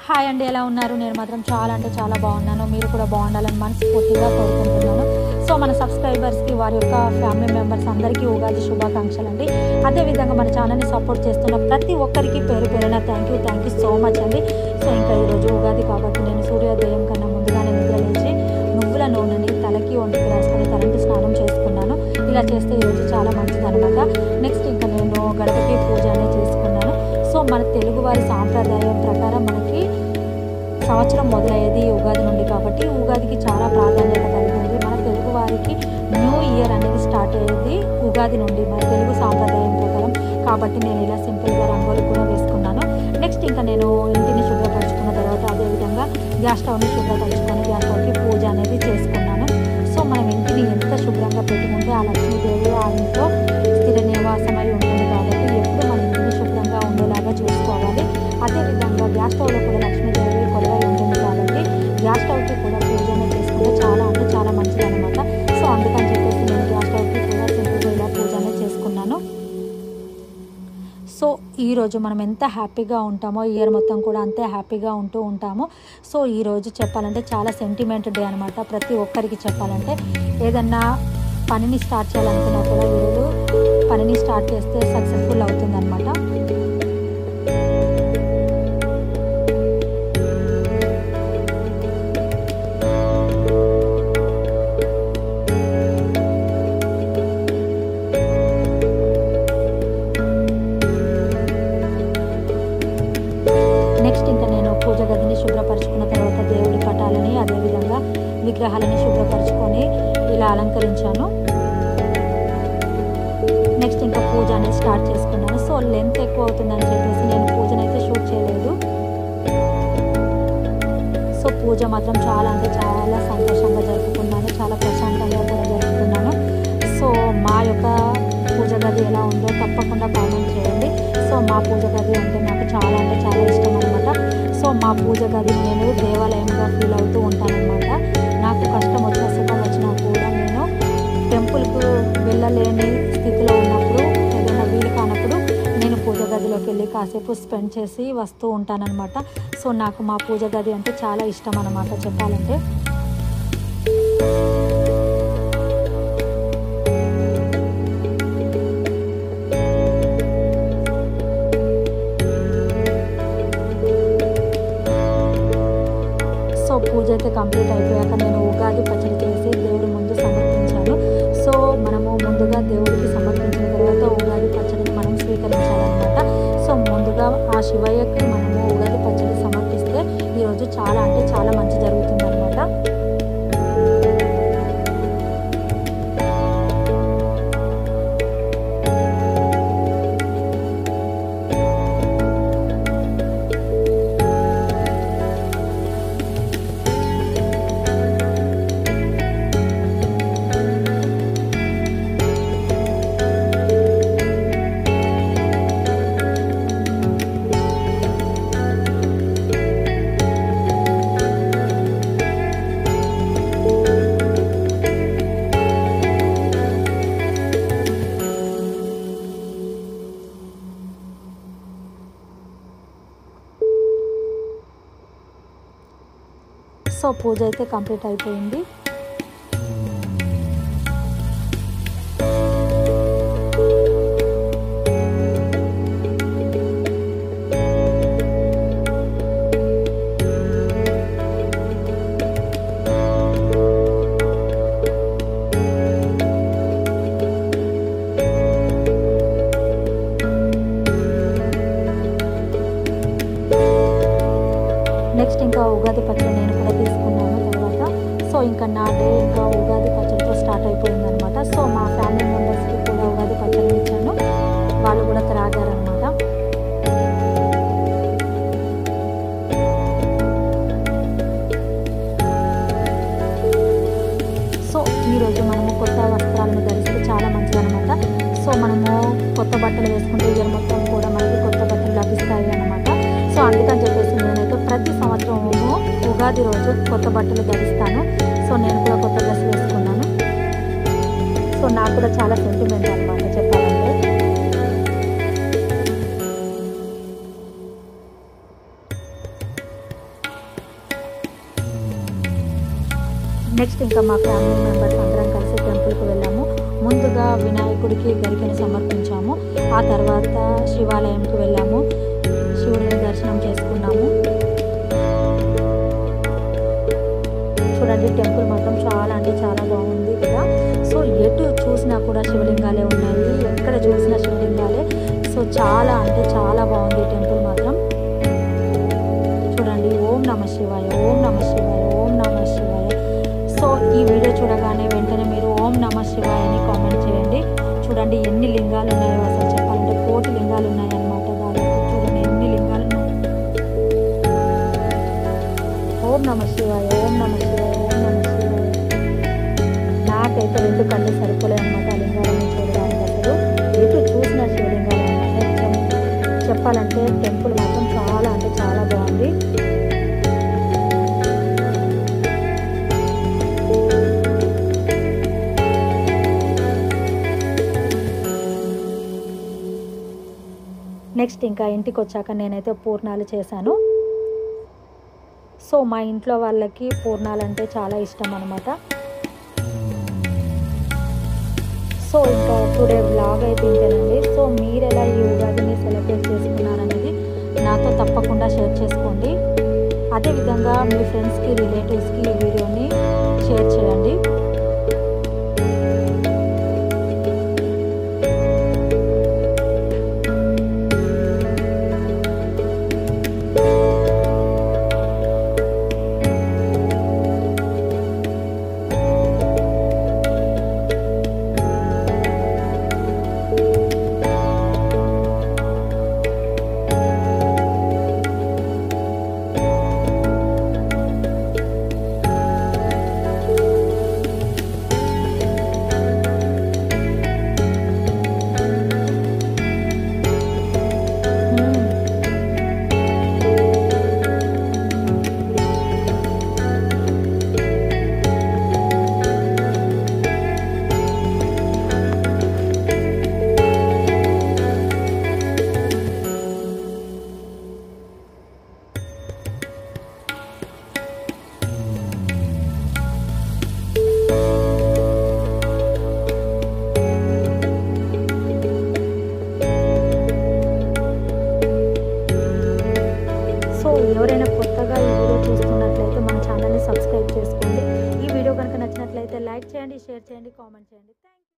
Hi అండి, ఎలా ఉన్నారు? నేను మాత్రం చాలా అంటే చాలా బాగున్నాను. మీరు కూడా బాగుండాలని మనస్ఫూర్తిగా కోరుకుంటున్నాను. సో మన సబ్స్క్రైబర్స్కి, వారి యొక్క ఫ్యామిలీ మెంబర్స్ అందరికీ ఉగాది శుభాకాంక్షలు అండి. అదేవిధంగా మన ఛానల్ని సపోర్ట్ చేస్తున్న ప్రతి ఒక్కరికి పేరు పేరున థ్యాంక్ యూ సో మచ్ అండి. సో ఇంకా ఈరోజు ఉగాది కాబట్టి నేను సూర్యోదయం కన్నా ముందుగానే నిద్ర లేచి నువ్వుల నూనెని తలకి ఒంటికి రాసుకొని తలంటి స్నానం చేసుకున్నాను. ఇలా చేస్తే ఈరోజు చాలా మంచిదనమాట. నెక్స్ట్ ఇంకా నేను గడపకి పూజ అనేది చేసుకున్నాను. సో మన తెలుగువారి సాంప్రదాయం ప్రకారం మనకి సంవత్సరం మొదలయ్యేది ఉగాది నుండి కాబట్టి ఉగాదికి చాలా ప్రాధాన్యత కలిగింది. మన తెలుగు వారికి న్యూ ఇయర్ అనేది స్టార్ట్ అయ్యేది ఉగాది నుండి మన తెలుగు సాంప్రదాయం ప్రకారం. కాబట్టి నేను ఇలా సింపుల్గా రంగోలి కూడా వేసుకున్నాను. నెక్స్ట్ ఇంకా నేను ఇంటిని శుభ్రపరచుకున్న తర్వాత అదేవిధంగా గ్యాస్ స్టవ్ని శుభ్రపరచుకొని గ్యాస్ స్టవ్కి పూజ అనేది చేసుకున్నాను. సో మనం ఇంటిని ఎంత శుభ్రంగా పెట్టుకుంటే ఆ లక్ష్మీదేవి ఆ ఇంట్లో స్థిర నివాసమై ఉంటుంది కాబట్టి ఎప్పుడు మన ఇంటిని శుభ్రంగా ఉండేలాగా చూసుకోవాలి. అదేవిధంగా గ్యాస్ స్టవ్లో కూడా లక్ష్మీదేవి కొలువై ఉంటుంది కాబట్టి గ్యాస్ స్టవ్కి కూడా పూజ అనేది చేసుకుంటే చాలా అంటే చాలా మంచిది అనమాట. సో అందుకని చెప్పేసి నేను గ్యాస్ స్టవ్కి కూడా సింపుల్గా ఇలా పూజ అనేది చేసుకున్నాను. సో ఈరోజు మనం ఎంత హ్యాపీగా ఉంటామో ఇయర్ మొత్తం కూడా అంతే హ్యాపీగా ఉంటూ ఉంటాము. సో ఈరోజు చెప్పాలంటే చాలా సెంటిమెంట్ డే అనమాట. ప్రతి ఒక్కరికి చెప్పాలంటే ఏదన్నా పనిని స్టార్ట్ చేయాలనుకున్నా కూడా ఈరోజు పనిని స్టార్ట్ చేస్తే సక్సెస్ఫుల్ అవుతుంది అనమాట. నెక్స్ట్ ఇంకా నేను పూజ గదిని శుభ్రపరచుకున్న తర్వాత దేవుడి పటాలని అదేవిధంగా విగ్రహాలని శుభ్రపరచుకొని ఇలా అలంకరించాను. నెక్స్ట్ ఇంకా పూజ అనేది స్టార్ట్ చేసుకున్నాను. సో లెంత్ ఎక్కువ అవుతుందని చెప్పేసి నేను పూజనైతే షూట్ చేయలేదు. సో పూజ మాత్రం చాలా అంటే చాలా సంతోషంగా జరుపుకున్నాను, చాలా ప్రశాంతంగా కూడా జరుపుకున్నాను. సో మా యొక్క పూజ గది ఎలా ఉందో తప్పకుండా కామెంట్ చేయండి. సో మా పూజ గది అంటే నాకు చాలా అంటే చాలా ఇష్టం అనమాట. సో మా పూజ గది నేను దేవాలయంగా ఫీల్ అవుతూ ఉంటానన్నమాట. నాకు కష్టం వచ్చినా సుఖం వచ్చినా కూడా నేను టెంపుల్కు వెళ్ళలేని స్థితిలో ఉన్నప్పుడు ఏదైనా వీలు కానప్పుడు నేను పూజ గదిలోకి వెళ్ళి కాసేపు స్పెండ్ చేసి వస్తూ ఉంటానన్నమాట. సో నాకు మా పూజ గది అంటే చాలా ఇష్టం అన్నమాట చెప్పాలంటే. సో పూజ అయితే కంప్లీట్ అయిపోయాక నేను ఉగాది పచ్చడి చేసి దేవుడి ముందు సమర్పించాను. సో మనము ముందుగా దేవుడికి సమర్పించిన తర్వాత ఉగాది పచ్చడిని మనం స్వీకరించాలన్నమాట. సో ముందుగా ఆ శివయ్యకి మనము ఉగాది పచ్చడి సమర్పిస్తే ఈరోజు చాలా అంటే చాలా మంచి జరుగుతుంది అనమాట. సో పూజ అయితే కంప్లీట్ అయిపోయింది. నెక్స్ట్ ఇంకా ఉగాది పచ్చడి నేను కూడా తీసుకున్నాను తర్వాత. సో ఇంకా నా డే ఇంకా ఉగాది పచ్చడితో స్టార్ట్ అయిపోయింది అనమాట. సో మా ఫ్యామిలీ మెంబర్స్కి కూడా ఉగాది పచ్చడి ఇచ్చాను, వాళ్ళు కూడా త్రాగారనమాట. సో ఈరోజు మనము కొత్త వస్త్రాలను ధరిస్తే చాలా మంచిదనమాట. సో మనము కొత్త బట్టలు వేసుకుంటే ఇయర్ మొత్తం కూడా మనకి కొత్త బట్టలు లభిస్తాయి అనమాట. సో అందుకని చెప్పేసి నేనైతే ప్రతి సంవత్సరము ఉగాది రోజు కొత్త బట్టలు ధరిస్తాను. సో నేను కూడా కొత్త డ్రెస్ వేసుకున్నాను. సో నాకు కూడా చాలా సెంటిమెంట్ అనమాట చెప్పాలంటే. నెక్స్ట్ ఇంకా మా ఫ్యామిలీ మెంబర్స్ అందరం కలిసి టెంపుల్కి వెళ్ళాము. ముందుగా వినాయకుడికి గరికను సమర్పించాము. ఆ తర్వాత శివాలయంకి వెళ్ళాము, శివుడిని దర్శనం చేసుకున్నాము. చూడండి టెంపుల్ మాత్రం చాలా అంటే చాలా బాగుంది కదా. సో ఎటు చూసినా కూడా శివలింగాలే ఉన్నాయి, ఎక్కడ చూసినా శివలింగాలే. సో చాలా అంటే చాలా బాగుంది టెంపుల్ మాత్రం. చూడండి ఓం నమః శివాయ, ఓం నమః శివాయ, ఓం నమః శివాయ. సో ఈ వీడియో చూడగానే వెంటనే మీరు ఓం నమః శివాయ అని కామెంట్ చేయండి. చూడండి ఎన్ని లింగాలు ఉన్నాయో, అసలు చెప్పాలంటే 1 కోటి లింగాలు ఉన్నాయన్నమాట. దాదాపు చూడండి ఎన్ని లింగాలు ఉన్నాయి. ఓం నమః శివాయ, ఓం నమః శివాయ, ఓం నమః శివాయ. నాకైతే 2 కళ్ళు సరిపోలే అనమాట ఆ లింగాలను చూడడానికి. అసలు ఎటు చూసిన శివలింగాలు చెప్పాలంటే టెంపుల్ మాత్రం చాలా అంటే చాలా బాగుంది. నెక్స్ట్ ఇంకా ఇంటికి వచ్చాక నేనైతే పూర్ణాలు చేశాను. సో మా ఇంట్లో వాళ్ళకి పూర్ణాలు అంటే చాలా ఇష్టం అనమాట. సో ఇంకా టుడే వ్లాగ్ అయితే ఇంతేనండి. సో మీరు ఎలా ఈ ఉగాదిని సెలబ్రేట్ చేసుకున్నారనేది నాతో తప్పకుండా షేర్ చేసుకోండి. అదేవిధంగా మీ ఫ్రెండ్స్కి, రిలేటివ్స్కి ఈ వీడియోని షేర్ చేయండి. ఎవరైనా కొత్తగా ఈ వీడియో చూస్తున్నట్లయితే మన ఛానల్ని సబ్స్క్రైబ్ చేసుకోండి. ఈ వీడియో కనుక నచ్చినట్లయితే లైక్ చేయండి, షేర్ చేయండి, కామెంట్ చేయండి.